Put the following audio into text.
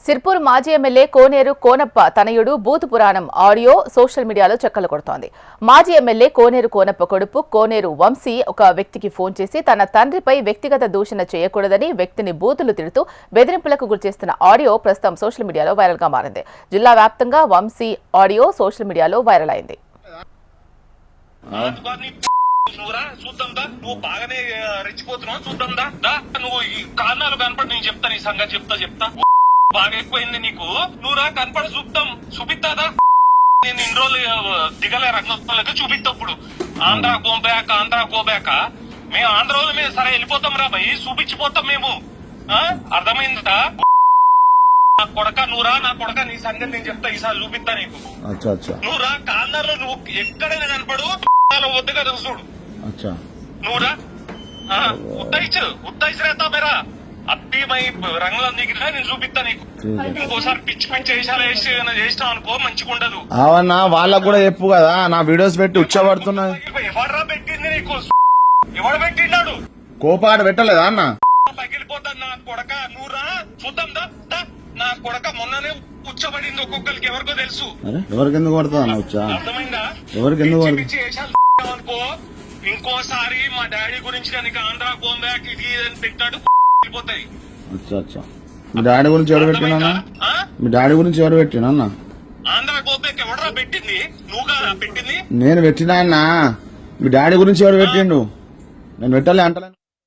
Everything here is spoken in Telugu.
సిర్పూర్ మాజీ ఎమ్మెల్యే కోనేరు కోనప్ప తనయుడు బూత్ పురాణం ఆడియో సోషల్ మీడియాలో చక్కర్లు కొడుతోంది. మాజీ ఎమ్మెల్యే కోనేరు కోనప్ప కొడుకు కోనేరు వంశీ ఒక వ్యక్తికి ఫోన్ చేసి తన తండ్రిపై వ్యక్తిగత దూషణ చేయకూడదని వ్యక్తిని బూతులు తిడుతూ బెదిరింపులకు గురిచేస్తున్న ఆడియో ప్రస్తుతం సోషల్ మీడియాలో వైరల్ గా మారింది. జిల్లా వ్యాప్తంగా వంశీ ఆడియో సోషల్ మీడియాలో వైరల్ అయింది. నువ్వు బాగానే రెచ్చిపోతున్నావు, చూద్దాందా నువ్వు ఈ కారణాలు కనపడి నేను చెప్తా, నీ సంగతి చెప్తా బాగా ఎక్కువైంది నీకు. నువ్వు రా కనపడి చూపిస్తాదా? నేను ఇన్ని రోజులు దిగలే రంగంలోకి చూపిస్తప్పుడు ఆంధ్ర గోబ్యాక మేము ఆంధ్రలో మేము సరే వెళ్ళిపోతాం రా భయ్, చూపించిపోతాం మేము. అర్థమైందా? నా కొడక నువ్వురా, నా కొడక నీ సంగతి నేను చెప్తా, ఈసారి చూపిస్తా నీకు. నువ్వు రా కార్నర్ లో నువ్వు ఎక్కడైనా కనపడు వద్దు కదా చూడు. నువ్వురా ఉత్తైచ్ రేతా మేరా అప్పి మై రంగంలో దిగినా నేను చూపిస్తా నీకు. ఇంకోసారి పిచ్చి వేషాలు చేసినావు అనుకో మంచిగా ఉండదు. అవన్నా వాళ్ళకు కూడా చెప్పు కదా, నా వీడియోస్ పెట్టి ఉచ్చబడుతున్నాయి. ఎవడరా పెట్టింది నీకు? ఎవడు పెట్టినాడు? కోపాడు పెట్టలేదా అన్న? పగిలిపోతాను నా కొడక. నువ్వురా చూద్దాం దా. నా కొడక మొన్ననే ఉచ్చబడింది ఒక్కొక్కరికి, ఎవరికో తెలుసు. ఎవరికి ఎందుకు పడుతుంది అన్న ఉచ్చ? అర్థమైందా? ఎవరికి ఎందుకు పిచ్చి వేషాలు అనుకో. ఇంకోసారి మా డాడీ గురించి కనుక ఆంధ్ర గోంబ్యాక్ ఇది అని పెట్టాడు పోతాయి. మీ డాడీ గురించి ఎవరు పెట్టినా? మీ డాడీ గురించి ఎవరు పెట్టినా అన్న? ఆంధ్ర గోంబ్యాక్ ఎవడరా పెట్టింది? నువ్వుగా పెట్టింది? నేను పెట్టినా అన్న. మీ డాడీ గురించి ఎవరు పెట్టిండు? నేను పెట్టలే అంటలే.